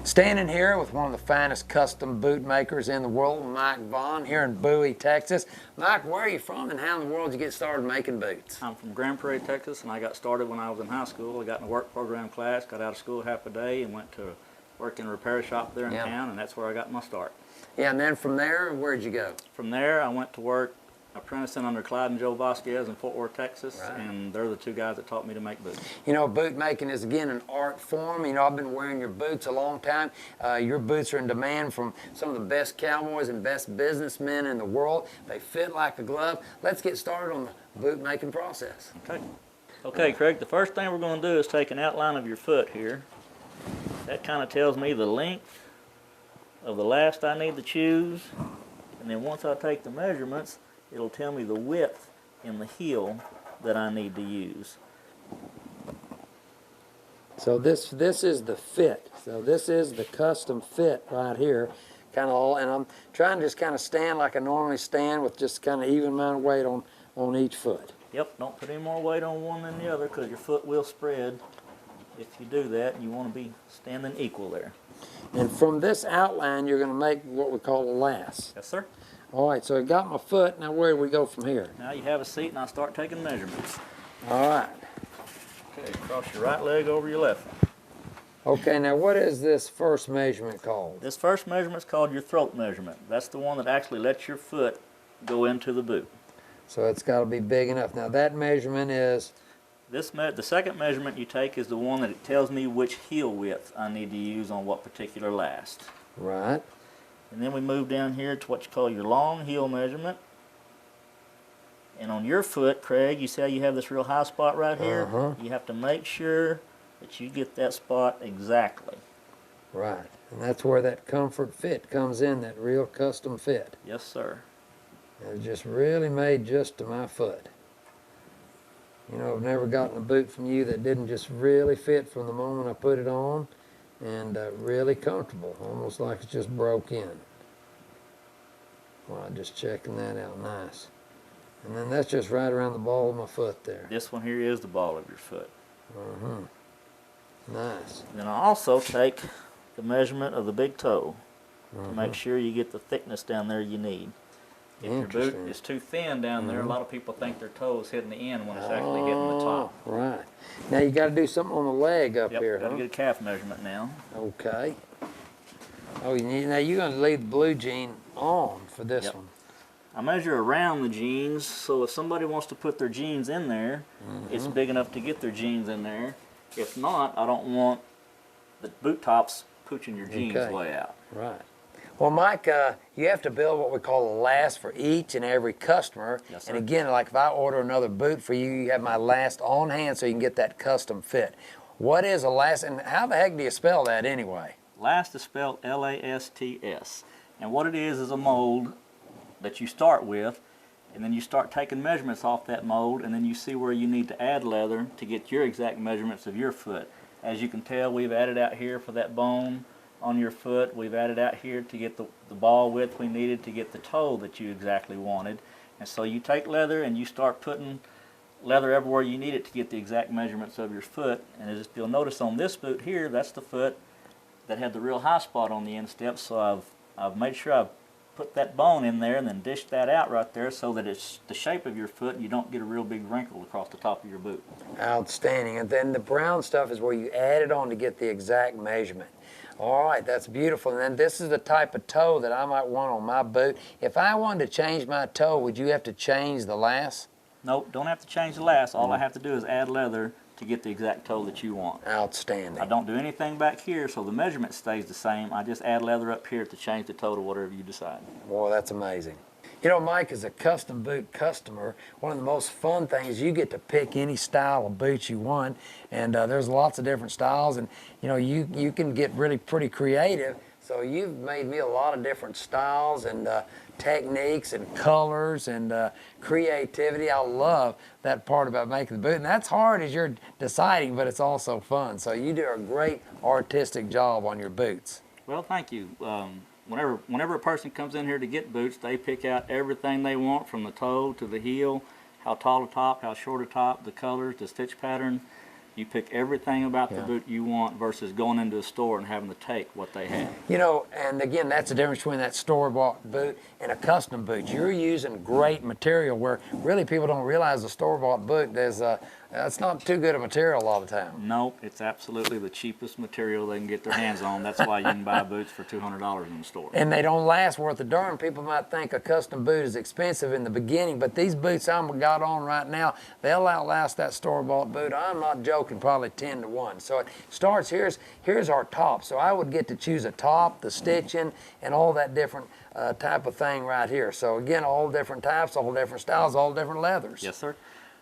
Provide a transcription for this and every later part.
Standing here with one of the finest custom boot makers in the world, Mike Vaughn, here in Bowie, Texas. Mike, where are you from and how in the world did you get started making boots? I'm from Grand Prairie, Texas, and I got started when I was in high school. I got in a work program class, got out of school half a day, and went to work in a repair shop there in town, and that's where I got my start. Yeah, and then from there, where'd you go? From there, I went to work apprenticing under Clyde and Joe Vasquez in Fort Worth, Texas, and they're the two guys that taught me to make boots. You know, boot making is, again, an art form. You know, I've been wearing your boots a long time. Your boots are in demand from some of the best cowboys and best businessmen in the world. They fit like a glove. Let's get started on the boot making process. Okay, Craig, the first thing we're going to do is take an outline of your foot here. That kind of tells me the length of the last I need to choose, and then once I take the measurements, it'll tell me the width in the heel that I need to use. So this is the fit. So this is the custom fit right here. Kind of all, and I'm trying to just kind of stand like I normally stand with just kind of even amount of weight on each foot. Yep, don't put any more weight on one than the other because your foot will spread. If you do that, you want to be standing equal there. And from this outline, you're going to make what we call a lass. Yes, sir. All right, so I got my foot. Now where do we go from here? Now you have a seat and I'll start taking measurements. All right. Okay, cross your right leg over your left one. Okay, now what is this first measurement called? This first measurement is called your throat measurement. That's the one that actually lets your foot go into the boot. So it's got to be big enough. Now that measurement is? The second measurement you take is the one that it tells me which heel width I need to use on what particular last. Right. And then we move down here to what you call your long heel measurement. And on your foot, Craig, you see how you have this real high spot right here? You have to make sure that you get that spot exactly. Right. And that's where that comfort fit comes in, that real custom fit. Yes, sir. It's just really made just to my foot. You know, I've never gotten a boot from you that didn't just really fit from the moment I put it on, and really comfortable, almost like it's just broke in. Well, just checking that out, nice. And then that's just right around the ball of my foot there. This one here is the ball of your foot. Nice. Then I also take the measurement of the big toe to make sure you get the thickness down there you need. If your boot is too thin down there, a lot of people think their toe is hitting the end when it's actually hitting the top. Right. Now you got to do something on the leg up here, got to get a calf measurement now. Okay. Oh, now you're going to leave the blue jean on for this one. I measure around the jeans, so if somebody wants to put their jeans in there, it's big enough to get their jeans in there. If not, I don't want the boot tops pushing your jeans way out. Right. Well, Mike, you have to build what we call a last for each and every customer. Yes, sir. And again, like if I order another boot for you, you have my last on hand so you can get that custom fit. What is a last, and how the heck do you spell that anyway? Last is spelled L-A-S-T-S. And what it is a mold that you start with, and then you start taking measurements off that mold, and then you see where you need to add leather to get your exact measurements of your foot. As you can tell, we've added out here for that bone on your foot. We've added out here to get the ball width we needed to get the toe that you exactly wanted. And so you take leather and you start putting leather everywhere you need it to get the exact measurements of your foot. And as you'll notice on this boot here, that's the foot that had the real high spot on the instep. So I've made sure I've put that bone in there and then dished that out right there so that it's the shape of your foot and you don't get a real big wrinkle across the top of your boot. Outstanding. And then the brown stuff is where you add it on to get the exact measurement. All right, that's beautiful. And then this is the type of toe that I might want on my boot. If I wanted to change my toe, would you have to change the last? Nope, don't have to change the last. All I have to do is add leather to get the exact toe that you want. Outstanding. I don't do anything back here, so the measurement stays the same. I just add leather up here to change the toe to whatever you decide. Boy, that's amazing. You know, Mike, as a custom boot customer, one of the most fun things, you get to pick any style of boots you want, and there's lots of different styles, and you know, you can get really pretty creative. So you've made me a lot of different styles and techniques and colors and creativity. I love that part about making the boot, and that's hard as you're deciding, but it's also fun. So you do a great artistic job on your boots. Well, thank you. Whenever a person comes in here to get boots, they pick out everything they want from the toe to the heel, how tall a top, how short a top, the colors, the stitch pattern. You pick everything about the Yeah. boot you want versus going into a store and having to take what they have. You know, and again, that's the difference between that store-bought boot and a custom boot. You're using great material where really people don't realize the store-bought boot, it's not too good a material a lot of the time. Nope, it's absolutely the cheapest material they can get their hands on. That's why you can buy boots for $200 in the store. And they don't last worth a darn. People might think a custom boot is expensive in the beginning, but these boots I'm got on right now, they'll outlast that store-bought boot. I'm not joking, probably 10 to 1. So it starts, here's our top. So I would get to choose a top, the stitching, and all that different type of thing right here. So again, all different types, all different styles, all different leathers. Yes, sir.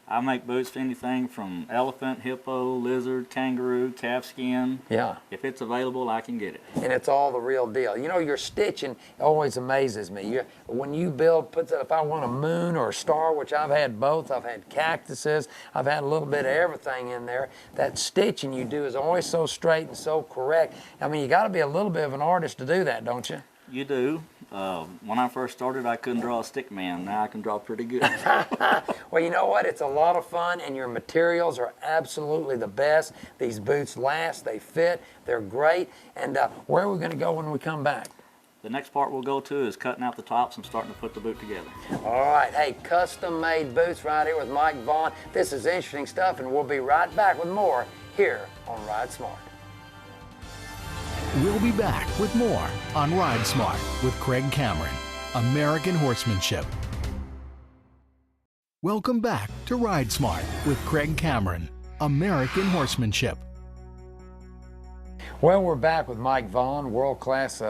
I make boots for anything from elephant, hippo, lizard, kangaroo, calfskin. Yeah. If it's available, I can get it. And it's all the real deal. You know, your stitching always amazes me. When you if I want a moon or a star, which I've had both, I've had cactuses, I've had a little bit of everything in there, that stitching you do is always so straight and so correct. I mean, you got to be a little bit of an artist to do that, don't you? You do. When I first started, I couldn't draw a stick man. Now I can draw pretty good. Well, you know what? It's a lot of fun, and your materials are absolutely the best. These boots last, they fit, they're great. And where are we going to go when we come back? The next part we'll go to is cutting out the tops and starting to put the boot together. All right, hey, custom-made boots right here with Mike Vaughn. This is interesting stuff, and we'll be right back with more here on Ride Smart. We'll be back with more on Ride Smart with Craig Cameron, American Horsemanship. Welcome back to Ride Smart with Craig Cameron, American Horsemanship. Well, we're back with Mike Vaughn, world-class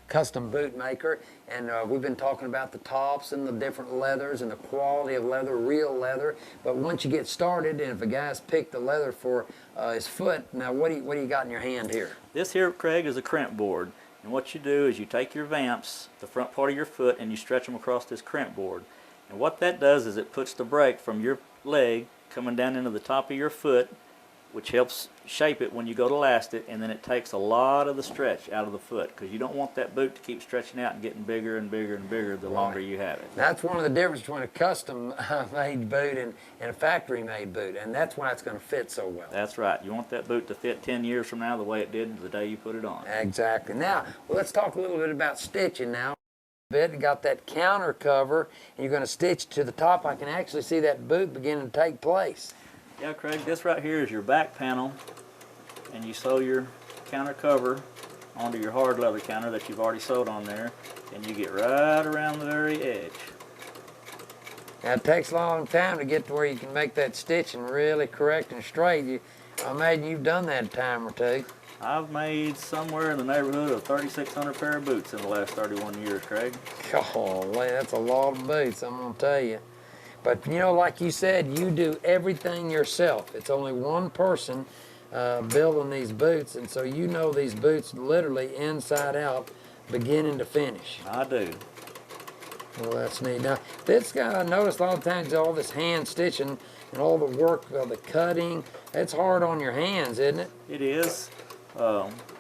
custom boot maker, and we've been talking about the tops and the different leathers and the quality of leather, real leather. But once you get started, and if a guy's picked the leather for his foot, now what do you got in your hand here? This here, Craig, is a crimp board. And what you do is you take your vamps, the front part of your foot, and you stretch them across this crimp board. And what that does is it puts the break from your leg coming down into the top of your foot, which helps shape it when you go to last it, and then it takes a lot of the stretch out of the foot because you don't want that boot to keep stretching out and getting bigger and bigger and bigger the longer you have it. That's one of the differences between a custom-made boot and a factory-made boot, and that's why it's going to fit so well. That's right. You want that boot to fit 10 years from now the way it did the day you put it on. Exactly. Now, let's talk a little bit about stitching now. You got that counter cover, and you're going to stitch to the top. I can actually see that boot beginning to take place. Yeah, Craig, this right here is your back panel, and you sew your counter cover onto your hard leather counter that you've already sewed on there, and you get right around the very edge. Now, it takes a long time to get to where you can make that stitching really correct and straight. I imagine you've done that a time or two. I've made somewhere in the neighborhood of 3,600 pair of boots in the last 31 years, Craig. Golly, that's a lot of boots, I'm going to tell you. But, you know, like you said, you do everything yourself. It's only one person building these boots, and so you know these boots literally inside out, beginning to finish. I do. Well, that's neat. Now, this guy, I noticed a lot of times all this hand stitching and all the work, the cutting, it's hard on your hands, isn't it? It is.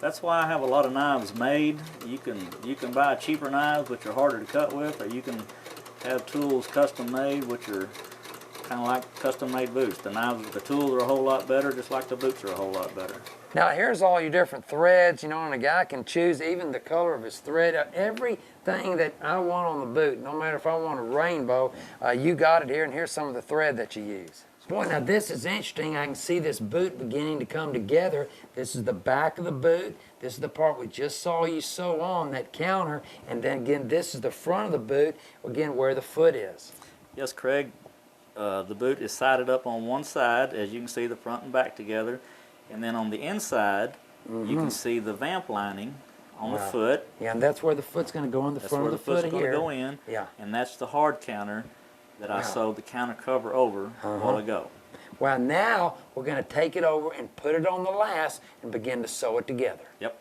That's why I have a lot of knives made. You can buy cheaper knives, which are harder to cut with, or you can have tools custom made, which are kind of like custom made boots. The tools are a whole lot better, just like the boots are a whole lot better. Now here's all your different threads, you know, and a guy can choose even the color of his thread. Everything that I want on the boot, no matter if I want a rainbow, you got it here, and here's some of the thread that you use. Boy, now this is interesting. I can see this boot beginning to come together. This is the back of the boot. This is the part we just saw you sew on, that counter. And then again, this is the front of the boot, again, where the foot is. Yes, Craig. The boot is sided up on one side, as you can see the front and back together. And then on the inside, you can see the vamp lining on the foot. Yeah, and that's where the foot's going to go in the front of the foot here. That's where the foot's going to go in. Yeah. And that's the hard counter that I sewed the counter cover over a while ago. Well, now we're going to take it over and put it on the last and begin to sew it together. Yep.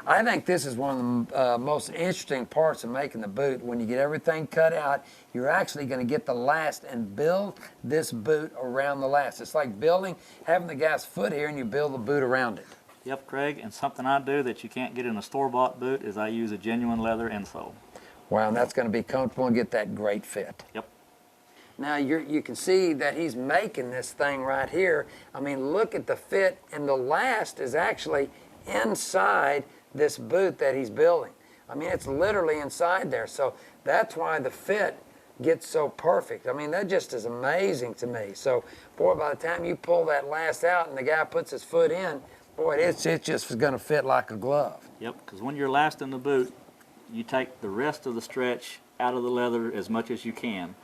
I think this is one of the most interesting parts of making the boot. When you get everything cut out, you're actually going to get the last and build this boot around the last. It's like having the guy's foot here, and you build the boot around it. Yep, Craig, and something I do that you can't get in a store-bought boot is I use a genuine leather insole. Wow, and that's going to be comfortable and get that great fit. Yep. Now you can see that he's making this thing right here. I mean, look at the fit, and the last is actually inside this boot that he's building. I mean, it's literally inside there. So that's why the fit gets so perfect. I mean, that just is amazing to me. So, boy, by the time you pull that last out and the guy puts his foot in, boy, it's just going to fit like a glove. Yep, because when you're lasting the boot, you take the rest of the stretch out of the leather as much as you can.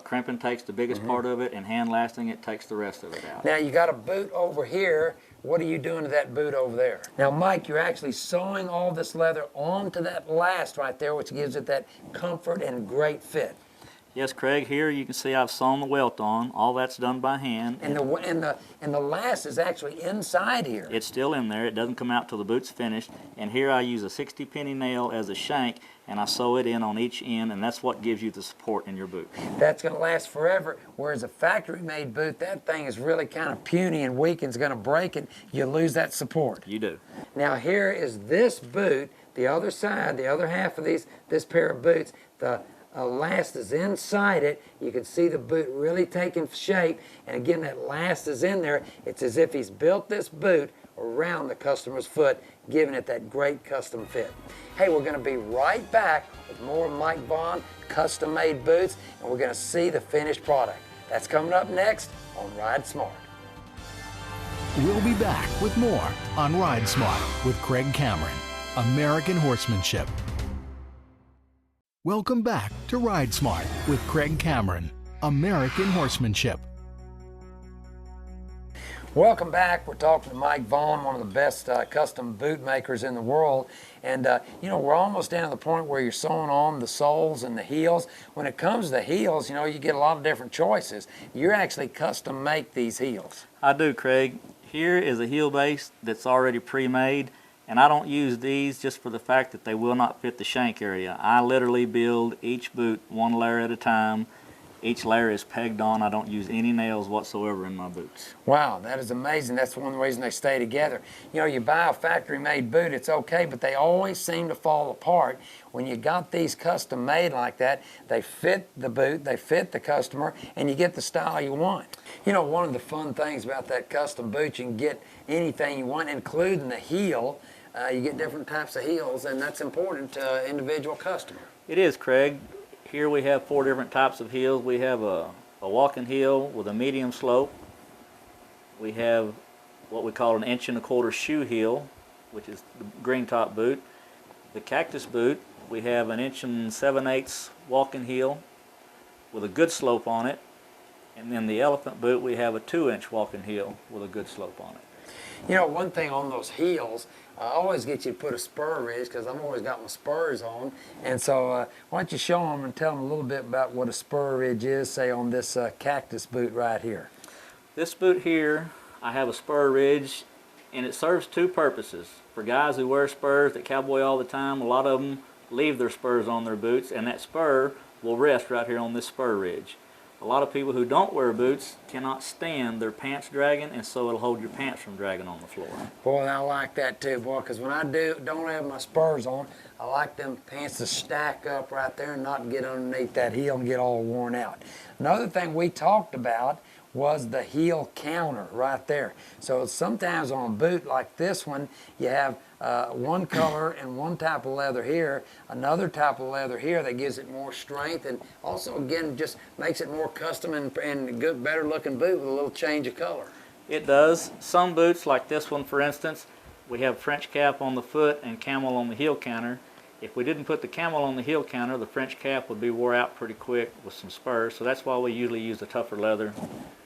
Crimping takes the biggest part of it, and hand lasting it takes the rest of it out. Now, you got a boot over here. What are you doing to that boot over there? Now, Mike, you're actually sewing all this leather onto that last right there, which gives it that comfort and great fit. Yes, Craig, here you can see I've sewn the welt on. All that's done by hand. And the last is actually inside here. It's still in there. It doesn't come out till the boot's finished. And here I use a 60-penny nail as a shank, and I sew it in on each end, and that's what gives you the support in your boot. That's going to last forever, whereas a factory-made boot, that thing is really kind of puny and weak and is going to break, and you lose that support. You do. Now here is this boot, the other side, the other half of this pair of boots, the last is inside it. You can see the boot really taking shape, and again, that last is in there. It's as if he's built this boot around the customer's foot, giving it that great custom fit. Hey, we're going to be right back with more Mike Vaughn custom-made boots, and we're going to see the finished product. That's coming up next on Ride Smart. We'll be back with more on Ride Smart with Craig Cameron, American Horsemanship. Welcome back to Ride Smart with Craig Cameron, American Horsemanship. Welcome back. We're talking to Mike Vaughn, one of the best custom boot makers in the world. And, you know, we're almost down to the point where you're sewing on the soles and the heels. When it comes to the heels, you know, you get a lot of different choices. You actually custom make these heels. I do, Craig. Here is a heel base that's already pre-made, and I don't use these just for the fact that they will not fit the shank area. I literally build each boot one layer at a time. Each layer is pegged on. I don't use any nails whatsoever in my boots. Wow, that is amazing. That's one of the reasons they stay together. You know, you buy a factory-made boot, it's okay, but they always seem to fall apart. When you got these custom made like that, they fit the boot, they fit the customer, and you get the style you want. You know, one of the fun things about that custom boot, you can get anything you want, including the heel. You get different types of heels, and that's important to an individual customer. It is, Craig. Here we have 4 different types of heels. We have a walking heel with a medium slope. We have what we call an 1.25 inch shoe heel, which is the green top boot. The cactus boot, we have an 1 7/8 inch walking heel with a good slope on it. And then the elephant boot, we have a 2-inch walking heel with a good slope on it. You know, one thing on those heels, I always get you to put a spur ridge because I've always got my spurs on. And so why don't you show them and tell them a little bit about what a spur ridge is, say on this cactus boot right here. This boot here, I have a spur ridge, and it serves 2 purposes. For guys who wear spurs at Cowboy all the time, a lot of them leave their spurs on their boots, and that spur will rest right here on this spur ridge. A lot of people who don't wear boots cannot stand their pants dragging, and so it'll hold your pants from dragging on the floor. Boy, I like that too, boy, because when I don't have my spurs on, I like them pants to stack up right there and not get underneath that heel and get all worn out. Another thing we talked about was the heel counter right there. So sometimes on a boot like this one, you have one color and one type of leather here, another type of leather here that gives it more strength, and also again just makes it more custom and good, better looking boot with a little change of color. It does. Some boots, like this one for instance, we have French cap on the foot and camel on the heel counter. If we didn't put the camel on the heel counter, the French cap would be wore out pretty quick with some spurs, so that's why we usually use the tougher leather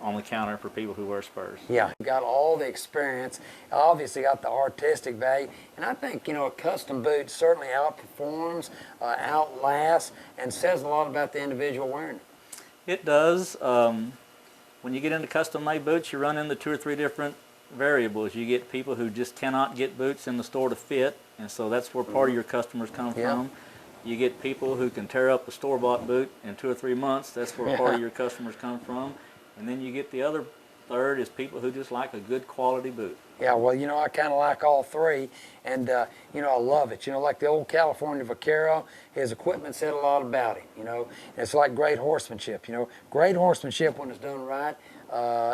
on the counter for people who wear spurs. Yeah, got all the experience, obviously got the artistic value, and I think, you know, a custom boot certainly outperforms, outlasts, and says a lot about the individual wearing it. It does. When you get into custom-made boots, you run into 2 or 3 different variables. You get people who just cannot get boots in the store to fit, and so that's where part of your customers come from. You get people who can tear up a store-bought boot in 2 or 3 months. That's where part of your customers come from. And then you get the other third is people who just like a good quality boot. Yeah, well, you know, I kind of like all three, and you know, I love it. You know, like the old California Vaquero, his equipment said a lot about him. You know, and it's like great horsemanship. You know, great horsemanship when it's done right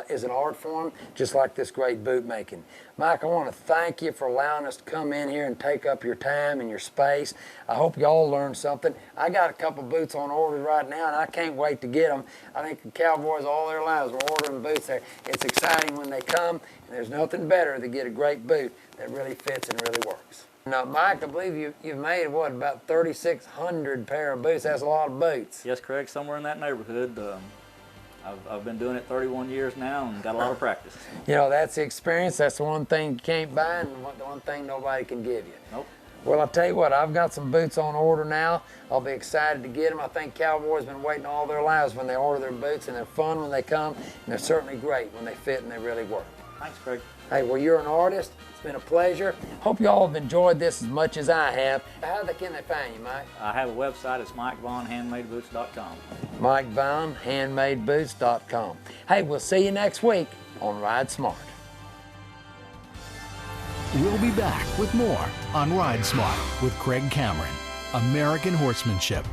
is an art form, just like this great boot making. Mike, I want to thank you for allowing us to come in here and take up your time and your space. I hope y'all learned something. I got a couple boots on order right now, and I can't wait to get them. I think the Cowboys all their lives were ordering boots there. It's exciting when they come, and there's nothing better to get a great boot that really fits and really works. Now, Mike, I believe you've made, what, about 3,600 pair of boots. That's a lot of boots. Yes, Craig, somewhere in that neighborhood. I've been doing it 31 years now and got a lot of practice. You know, that's the experience. That's the one thing you can't buy and the one thing nobody can give you. Nope. Well, I'll tell you what, I've got some boots on order now. I'll be excited to get them. I think Cowboys been waiting all their lives when they order their boots, and they're fun when they come, and they're certainly great when they fit and they really work. Thanks, Craig. Hey, well, you're an artist. It's been a pleasure. Hope you all have enjoyed this as much as I have. How can they find you, Mike? I have a website. It's MikeVaughnHandmadeBoots.com. Mike Vaughn, HandmadeBoots.com. Hey, we'll see you next week on Ride Smart. We'll be back with more on Ride Smart with Craig Cameron, American Horsemanship.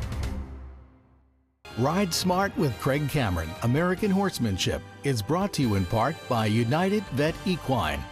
Ride Smart with Craig Cameron, American Horsemanship is brought to you in part by United Vet Equine,